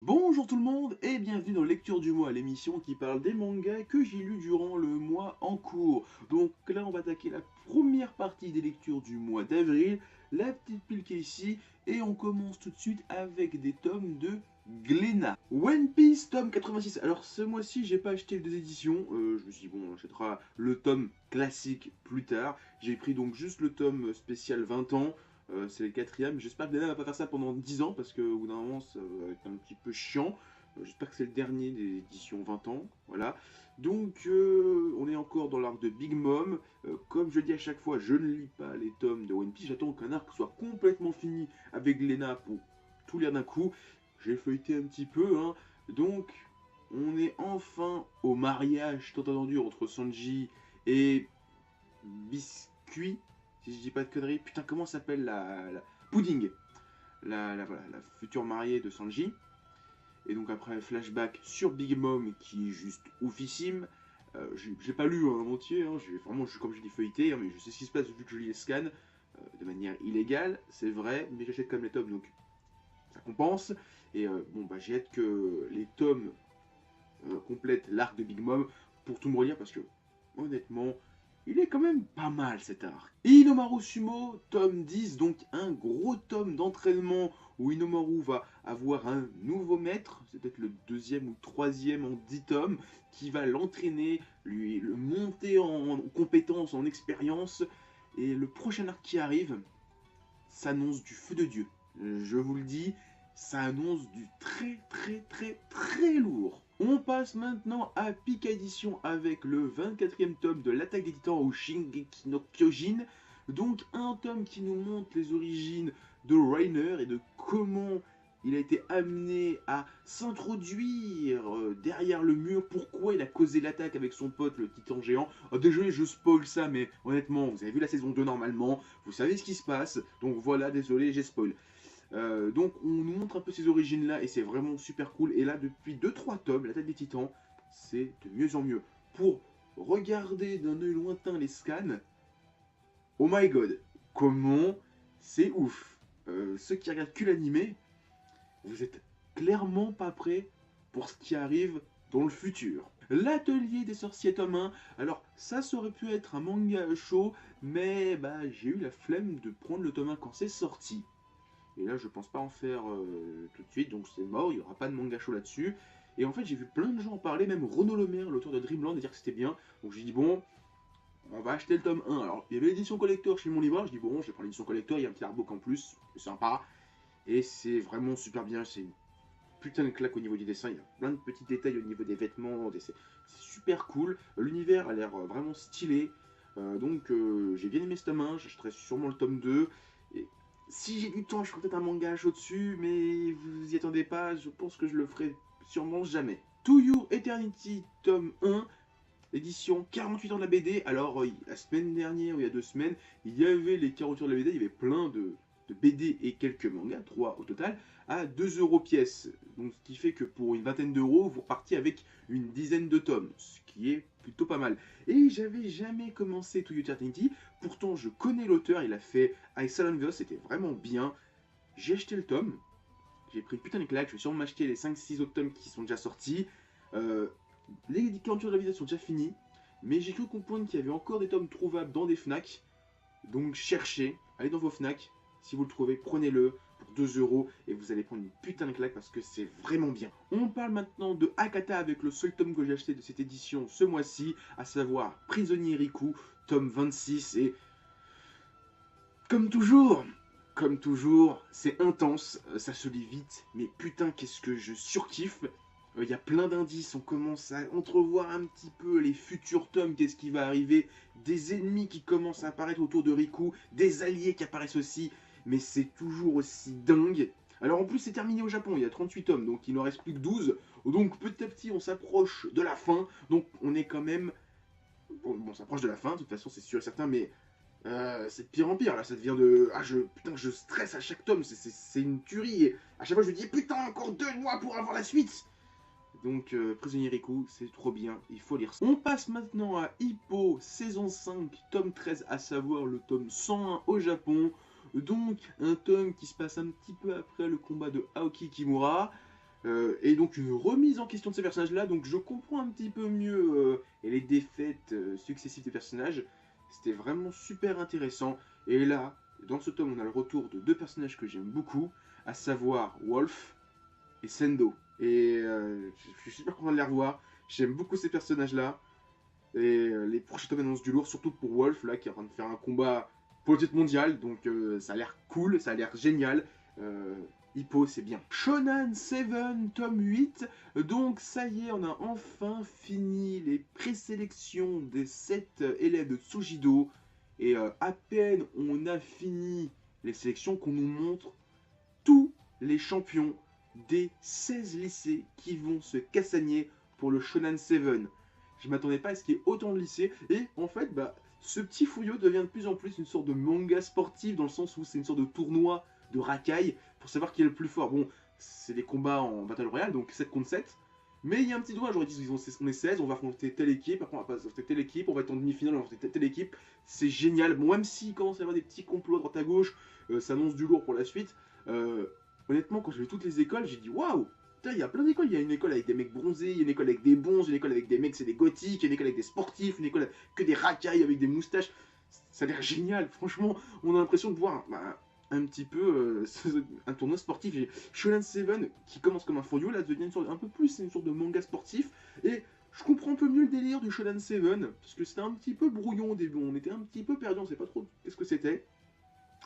Bonjour tout le monde et bienvenue dans Lecture du mois, l'émission qui parle des mangas que j'ai lus durant le mois en cours. Donc là on va attaquer la première partie des lectures du mois d'avril, la petite pile qui est ici, et on commence tout de suite avec des tomes de Glénat. One Piece tome 86. Alors ce mois-ci j'ai pas acheté les deux éditions, je me suis dit bon on achètera le tome classique plus tard. J'ai pris donc juste le tome spécial 20 ans. C'est le quatrième. J'espère que Dana va pas faire ça pendant 10 ans parce qu'au bout d'un moment ça va être un petit peu chiant. J'espère que c'est le dernier des éditions 20 ans. Voilà. Donc on est encore dans l'arc de Big Mom. Comme je dis à chaque fois, je ne lis pas les tomes de One Piece. J'attends qu'un arc soit complètement fini avec Lena pour tout lire d'un coup. J'ai feuilleté un petit peu. Hein. Donc on est enfin au mariage tant attendu entre Sanji et Biscuit, si je dis pas de conneries. Putain, comment s'appelle Pudding, voilà, la future mariée de Sanji. Et donc après, flashback sur Big Mom, qui est juste oufissime. J'ai pas lu en entier, hein, vraiment, comme je dis, feuilleté, hein, mais je sais ce qui se passe vu que je lis les scans de manière illégale, c'est vrai, mais j'achète comme les tomes, donc ça compense. Et bon, bah j'ai hâte que les tomes complètent l'arc de Big Mom pour tout me relire, parce que honnêtement, il est quand même pas mal cet arc. Inomaru Sumo, tome 10, donc un gros tome d'entraînement où Inomaru va avoir un nouveau maître, c'est peut-être le deuxième ou troisième en 10 tomes, qui va l'entraîner, lui le monter en compétences, en expérience. Et le prochain arc qui arrive s'annonce du feu de Dieu. Je vous le dis, ça annonce du très très très très lourd. On passe maintenant à Pika Edition avec le 24e tome de l'Attaque des Titans au Shingeki no Kyojin. Donc un tome qui nous montre les origines de Reiner et de comment il a été amené à s'introduire derrière le mur, pourquoi il a causé l'attaque avec son pote le titan géant. Oh, désolé, je spoil ça, mais honnêtement, vous avez vu la saison 2 normalement, vous savez ce qui se passe, donc voilà, désolé, j'ai spoil. Donc on nous montre un peu ces origines là et c'est vraiment super cool. Et là depuis 2-3 tomes, la tête des titans, c'est de mieux en mieux. Pour regarder d'un œil lointain les scans, oh my god, comment c'est ouf. Ceux qui regardent que l'animé, vous êtes clairement pas prêts pour ce qui arrive dans le futur. L'atelier des sorciers tome 1, alors ça aurait pu être un manga chaud, mais bah j'ai eu la flemme de prendre le tome 1 quand c'est sorti. Et là, je pense pas en faire tout de suite, donc c'est mort, il n'y aura pas de manga chaud là-dessus. Et en fait, j'ai vu plein de gens en parler, même Renaud Lemaire, l'auteur de Dreamland, dire que c'était bien. Donc j'ai dit, bon, on va acheter le tome 1. Alors, il y avait l'édition collector chez mon libraire, je dis, bon, je vais prendre l'édition collector, il y a un petit artbook en plus, c'est sympa. Et c'est vraiment super bien, c'est une putain de claque au niveau du dessin, il y a plein de petits détails au niveau des vêtements, c'est super cool. L'univers a l'air vraiment stylé. Donc j'ai bien aimé ce tome 1, j'achèterai sûrement le tome 2. Et si j'ai du temps, je ferai peut-être un manga chaud dessus, mais vous y attendez pas, je pense que je le ferai sûrement jamais. To You Eternity, tome 1, édition 48 ans de la BD. Alors, la semaine dernière, ou il y a 2 semaines, il y avait les 48 ans de la BD, il y avait plein de BD et quelques mangas, 3 au total, à 2 euros pièce. Donc, ce qui fait que pour une vingtaine d'euros, vous repartiez avec une dizaine de tomes, ce qui est plutôt pas mal. Et j'avais jamais commencé To You Eternity, pourtant je connais l'auteur, il a fait I Silent Ghost, c'était vraiment bien. J'ai acheté le tome, j'ai pris une putain de claque, je vais sûrement m'acheter les 5-6 autres tomes qui sont déjà sortis. Euh, les 48 de la vidéo sont déjà finis, mais j'ai cru comprendre qu'il y avait encore des tomes trouvables dans des FNAC. Donc cherchez, allez dans vos FNAC, si vous le trouvez, prenez-le pour 2 euros et vous allez prendre une putain de claque parce que c'est vraiment bien. On parle maintenant de Hakata avec le seul tome que j'ai acheté de cette édition ce mois-ci, à savoir Prisonnier Riku, tome 26. Et comme toujours, c'est intense, ça se lit vite, mais putain qu'est-ce que je surkiffe. Il y a plein d'indices, on commence à entrevoir un petit peu les futurs tomes, qu'est-ce qui va arriver, des ennemis qui commencent à apparaître autour de Riku, des alliés qui apparaissent aussi, mais c'est toujours aussi dingue. Alors en plus c'est terminé au Japon, il y a 38 tomes, donc il n'en reste plus que 12, donc petit à petit on s'approche de la fin, donc on est quand même... Bon, on s'approche de la fin, de toute façon c'est sûr et certain, mais c'est de pire en pire, là, ça devient de... Ah, putain, je stresse à chaque tome, c'est une tuerie, et à chaque fois je me dis, putain, encore 2 mois pour avoir la suite. Donc, Prisonnier Riku, c'est trop bien, il faut lire ça. On passe maintenant à Hippo, saison 5, tome 13, à savoir le tome 101 au Japon. Donc, un tome qui se passe un petit peu après le combat de Aoki Kimura. et donc une remise en question de ces personnages-là, donc je comprends un petit peu mieux et les défaites successives des personnages. C'était vraiment super intéressant. Et là, dans ce tome, on a le retour de deux personnages que j'aime beaucoup, à savoir Wolf et Sendo. Et je suis super content de les revoir. J'aime beaucoup ces personnages-là. Et les prochains tomes annoncent du lourd, surtout pour Wolf, là, qui est en train de faire un combat pour le titre mondial. Donc ça a l'air cool, ça a l'air génial. Hippo, c'est bien. Shonen 7, tome 8. Donc ça y est, on a enfin fini les présélections des 7 élèves de Tsujido. Et à peine on a fini les sélections qu'on nous montre tous les champions des 16 lycées qui vont se cassagner pour le Shonen 7. Je m'attendais pas à ce qu'il y ait autant de lycées. Et en fait, ce petit Fuyo devient de plus en plus une sorte de manga sportif, dans le sens où c'est une sorte de tournoi de racaille pour savoir qui est le plus fort. Bon, c'est des combats en Battle Royale, donc 7 contre 7. Mais il y a un petit doigt, j'aurais dit, on est 16, on va affronter telle équipe, après on va pas affronter telle équipe, on va être en demi-finale, on va affronter telle équipe. C'est génial. Bon, même s'il commence à y avoir des petits complots à droite à gauche, ça annonce du lourd pour la suite. Honnêtement, quand j'ai vu toutes les écoles, j'ai dit waouh! Il y a plein d'écoles. Il y a une école avec des mecs bronzés, il y a une école avec des bons, une école avec des mecs, c'est des gothiques, il y a une école avec des sportifs, une école avec que des racailles avec des moustaches. Ça a l'air génial. Franchement, on a l'impression de voir un petit peu un tournoi sportif. J'ai Shonen 7 qui commence comme un Furio, là devient une sorte, un peu plus une sorte de manga sportif. Et je comprends un peu mieux le délire du Shonen 7 parce que c'était un petit peu brouillon au début. On était un petit peu perdu, on sait pas trop qu'est-ce que c'était.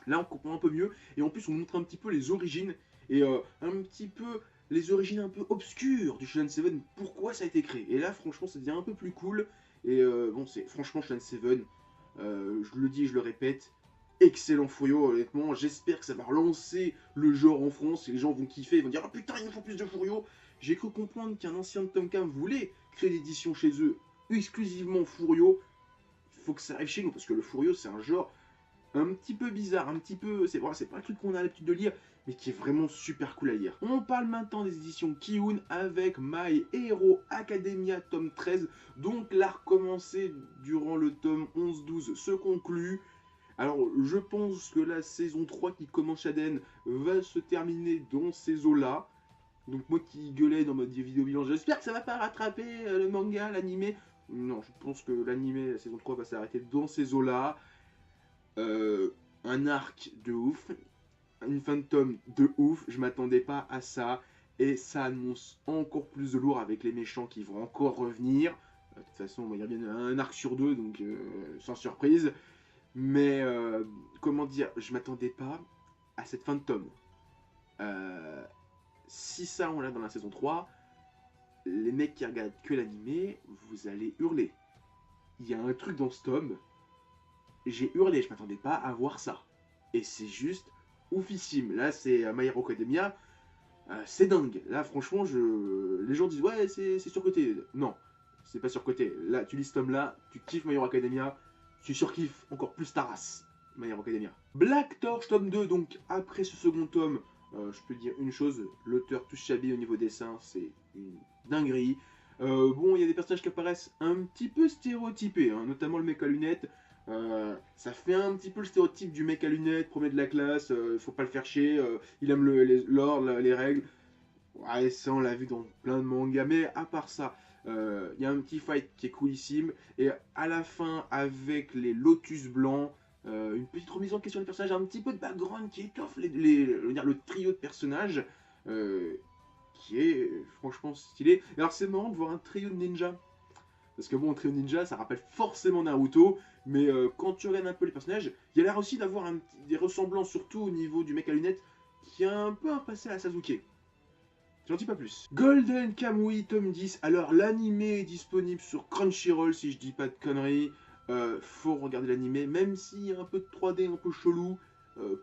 Là, on comprend un peu mieux. Et en plus, on montre un petit peu les origines. Et un petit peu les origines un peu obscures du Shonen 7. Pourquoi ça a été créé. Et là, franchement, ça devient un peu plus cool. Et bon, c'est franchement Shonen 7. Je le dis et je le répète. Excellent Furio, honnêtement. J'espère que ça va relancer le genre en France. Et les gens vont kiffer. Ils vont dire ah putain, il nous faut plus de Furio. J'ai cru comprendre qu'un ancien de Tomcam voulait créer l'édition chez eux exclusivement Furio. Il faut que ça arrive chez nous. Parce que le Furio, c'est un genre un petit peu bizarre, un petit peu... C'est voilà, pas un truc qu'on a l'habitude de lire, mais qui est vraiment super cool à lire. On parle maintenant des éditions Kiun avec My Hero Academia tome 13. Donc l'arc commencé durant le tome 11-12 se conclut. Alors je pense que la saison 3 qui commence Shaden va se terminer dans ces eaux-là. Donc moi qui gueulais dans ma vidéo bilan, j'espère que ça va pas rattraper le manga, l'animé. Non, je pense que l'animé, la saison 3 va s'arrêter dans ces eaux-là. Un arc de ouf, une fin de tome de ouf, je m'attendais pas à ça, et ça annonce encore plus de lourd avec les méchants qui vont encore revenir. De toute façon, il y a bien un arc sur deux, donc sans surprise. Mais comment dire, je m'attendais pas à cette fin de tome. Si ça on l'a dans la saison 3, les mecs qui regardent que l'animé, vous allez hurler. Il y a un truc dans ce tome, j'ai hurlé, je m'attendais pas à voir ça. Et c'est juste oufissime. Là, c'est My Hero Academia, c'est dingue. Là, franchement, les gens disent ouais, c'est surcoté. Non, c'est pas surcoté. Là, tu lis ce tome-là, tu kiffes My Hero Academia, tu surkiffes encore plus ta race, My Hero Academia. Black Torch, tome 2, donc après ce second tome, je peux dire une chose, l'auteur touche Chabi au niveau dessin, c'est une dinguerie. Bon, il y a des personnages qui apparaissent un petit peu stéréotypés, hein, notamment le mec à lunettes. Ça fait un petit peu le stéréotype du mec à lunettes, premier de la classe, faut pas le faire chier, il aime l'ordre, les règles. Ouais, ça on l'a vu dans plein de mangas, mais à part ça, il y a un petit fight qui est coolissime, et à la fin, avec les lotus blancs, une petite remise en question des personnages, un petit peu de background qui étoffe le trio de personnages, qui est franchement stylé. Et alors c'est marrant de voir un trio de ninjas. Parce que bon, un trio ninja, ça rappelle forcément Naruto, mais quand tu regardes un peu les personnages, il y a l'air aussi d'avoir des ressemblances, surtout au niveau du mec à lunettes, qui a un peu un passé à Sasuke. J'en dis pas plus. Golden Kamuy, tome 10. Alors, l'animé est disponible sur Crunchyroll, si je dis pas de conneries. Faut regarder l'animé, même s'il y a un peu de 3D un peu chelou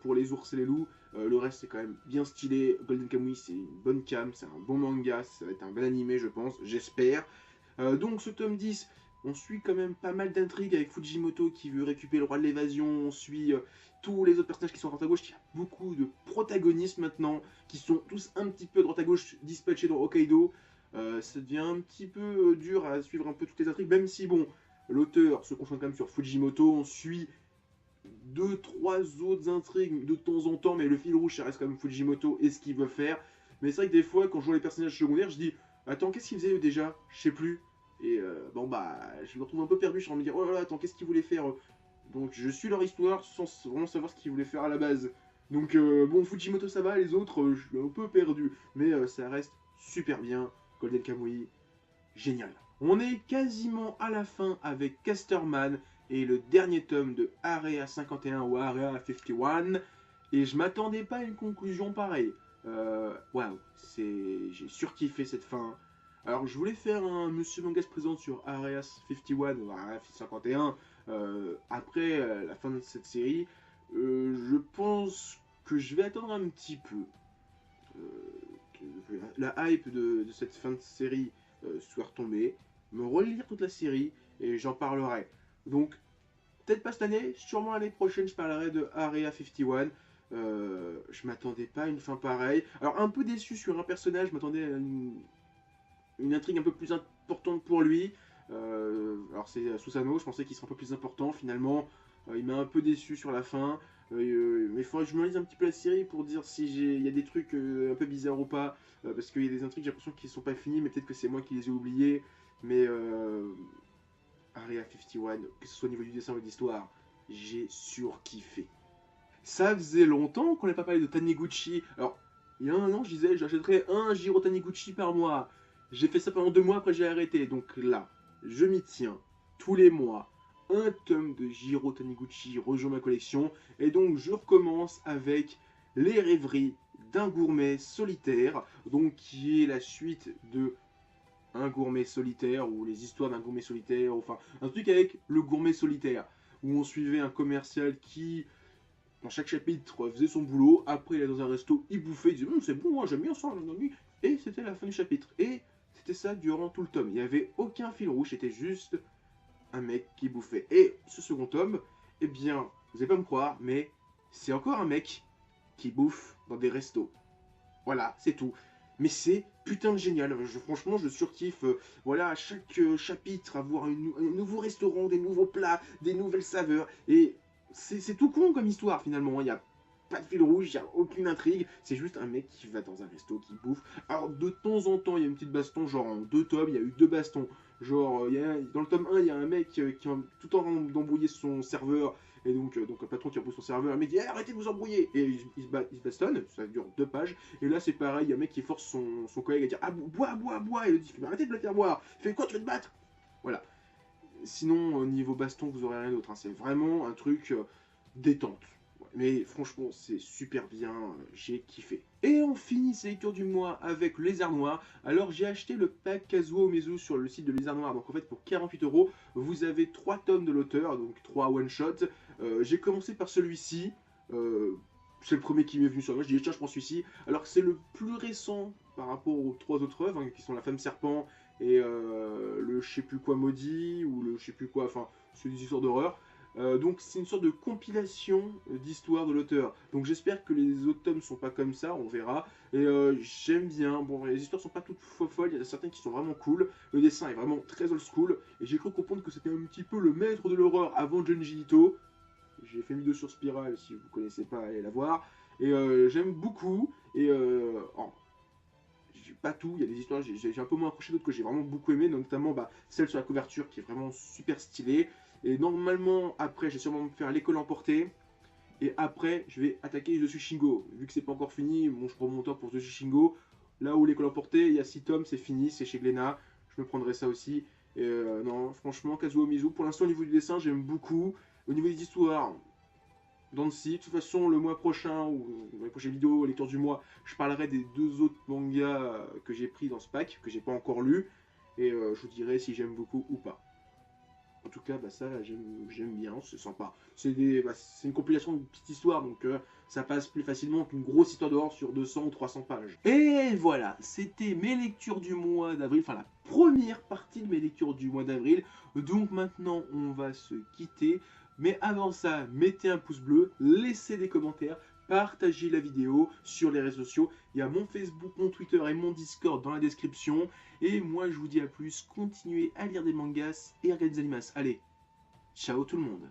pour les ours et les loups. Le reste, c'est quand même bien stylé. Golden Kamuy, c'est une bonne cam, c'est un bon manga, ça va être un bon animé, je pense, j'espère. Donc ce tome 10, on suit quand même pas mal d'intrigues avec Fujimoto qui veut récupérer le roi de l'évasion, on suit tous les autres personnages qui sont à droite à gauche, il y a beaucoup de protagonistes maintenant, qui sont tous un petit peu à droite à gauche dispatchés dans Hokkaido. Ça devient un petit peu dur à suivre un peu toutes les intrigues, même si bon, l'auteur se concentre quand même sur Fujimoto, on suit 2-3 autres intrigues de temps en temps, mais le fil rouge ça reste quand même Fujimoto et ce qu'il veut faire. Mais c'est vrai que des fois, quand je vois les personnages secondaires, je dis attends, qu'est-ce qu'ils faisaient eux déjà? Je sais plus. Et bon, bah, je me retrouve un peu perdu. Je suis en train de me dire oh là là, attends, qu'est-ce qu'ils voulaient faire? Donc, je suis leur histoire sans vraiment savoir ce qu'ils voulaient faire à la base. Donc, bon, Fujimoto ça va, les autres, je suis un peu perdu. Mais ça reste super bien. Golden Kamuy, génial. On est quasiment à la fin avec Casterman et le dernier tome de Area 51 ou Area 51. Et je m'attendais pas à une conclusion pareille. Waouh, j'ai surkiffé cette fin. Alors je voulais faire un Monsieur Manga se présente sur Area 51 ou Area 51 après la fin de cette série. Je pense que je vais attendre un petit peu. Que la hype de cette fin de série soit retombée, me relire toute la série et j'en parlerai. Donc, peut-être pas cette année, sûrement l'année prochaine, je parlerai de Area 51. Je m'attendais pas à une fin pareille. Alors, un peu déçu sur un personnage, je m'attendais à une intrigue un peu plus importante pour lui. Alors, c'est Susanoo, je pensais qu'il serait un peu plus important. Finalement, il m'a un peu déçu sur la fin. Mais il faudrait que je me lise un petit peu la série pour dire si il y a des trucs un peu bizarres ou pas. Parce qu'il y a des intrigues, j'ai l'impression qu'ils sont pas finis, mais peut-être que c'est moi qui les ai oubliés. Mais Area 51, que ce soit au niveau du dessin ou de l'histoire, j'ai surkiffé. Ça faisait longtemps qu'on n'avait pas parlé de Taniguchi. Alors, il y a un an, je disais, j'achèterais un Jiro Taniguchi par mois. J'ai fait ça pendant 2 mois, après j'ai arrêté. Donc là, je m'y tiens. Tous les mois, un tome de Jiro Taniguchi rejoint ma collection. Et donc, je recommence avec Les Rêveries d'un gourmet solitaire. Donc, qui est la suite de Un gourmet solitaire, ou les histoires d'un gourmet solitaire. Enfin, un truc avec le gourmet solitaire. Où on suivait un commercial qui dans chaque chapitre, faisait son boulot. Après, il est dans un resto, il bouffait, il disait c'est bon, j'aime bien ça, et c'était la fin du chapitre. Et c'était ça durant tout le tome. Il n'y avait aucun fil rouge, c'était juste un mec qui bouffait. Et ce second tome, eh bien, vous n'allez pas me croire, mais c'est encore un mec qui bouffe dans des restos. Voilà, c'est tout. Mais c'est putain de génial. Franchement, je surkiffe. Voilà, à chaque chapitre, avoir un nouveau restaurant, des nouveaux plats, des nouvelles saveurs. Et c'est tout con comme histoire finalement. Il n'y a pas de fil rouge, il n'y a aucune intrigue. C'est juste un mec qui va dans un resto, qui bouffe. Alors de temps en temps, il y a une petite baston. Genre en 2 tomes, il y a eu 2 bastons. Genre, dans le tome 1, il y a un mec qui, tout en train d'embrouiller son serveur. Et donc un patron qui embrouille son serveur. Un mec dit arrêtez de vous embrouiller. Et il se bastonne. Ça dure 2 pages. Et là, c'est pareil. Il y a un mec qui force son collègue à dire ah, bois. Et il dit arrêtez de le faire boire. Il fait quoi, tu veux te battre? Voilà. Sinon, au niveau baston, vous aurez rien d'autre. Hein. C'est vraiment un truc détente. Ouais, mais franchement, c'est super bien. J'ai kiffé. Et on finit ces lectures du mois avec le Lézard Noir. Alors, j'ai acheté le pack Kazuo Omezu sur le site de Lézard Noir. Donc, en fait, pour 48€, vous avez 3 tomes de l'auteur, donc 3 one-shot. J'ai commencé par celui-ci. C'est le premier qui m'est venu sur moi. Je dis tiens, je prends celui-ci. Alors que c'est le plus récent par rapport aux 3 autres œuvres, hein, qui sont La Femme Serpent et le je sais plus quoi maudit, ou le je sais plus quoi, enfin, c'est des histoires d'horreur. Donc c'est une sorte de compilation d'histoires de l'auteur. Donc j'espère que les autres tomes sont pas comme ça, on verra. Et j'aime bien. Bon, les histoires sont pas toutes folles, il y en a certaines qui sont vraiment cool. Le dessin est vraiment très old school. Et j'ai cru comprendre que c'était un petit peu le maître de l'horreur avant Junji Ito. J'ai fait une vidéo sur Spiral, si vous connaissez pas, allez la voir. Et j'aime beaucoup. Et j'ai pas tout, il y a des histoires, j'ai un peu moins accroché, d'autres que j'ai vraiment beaucoup aimé, notamment celle sur la couverture qui est vraiment super stylée. Et normalement, après, je vais sûrement me faire l'école emportée. Et après, je vais attaquer The Shingo. Vu que c'est pas encore fini, bon, je prends mon temps pour The Shingo. Là où l'école emportée, il y a 6 tomes, c'est fini, c'est chez Glénat. Je me prendrai ça aussi. Et non, franchement, Kazuo Mizu, pour l'instant, au niveau du dessin, j'aime beaucoup. Au niveau des histoires, dans le site. De toute façon, le mois prochain, ou dans les prochaines vidéos, lecture du mois, je parlerai des 2 autres mangas que j'ai pris dans ce pack, que j'ai pas encore lu. Et je vous dirai si j'aime beaucoup ou pas. En tout cas, ça, j'aime bien, c'est sympa. C'est une compilation de petites histoires, donc ça passe plus facilement qu'une grosse histoire d'horreur sur 200 ou 300 pages. Et voilà, c'était mes lectures du mois d'avril, enfin la première partie de mes lectures du mois d'avril. Donc maintenant, on va se quitter. Mais avant ça, mettez un pouce bleu, laissez des commentaires, partagez la vidéo sur les réseaux sociaux. Il y a mon Facebook, mon Twitter et mon Discord dans la description. Et moi, je vous dis à plus, continuez à lire des mangas et à regarder des animas. Allez, ciao tout le monde!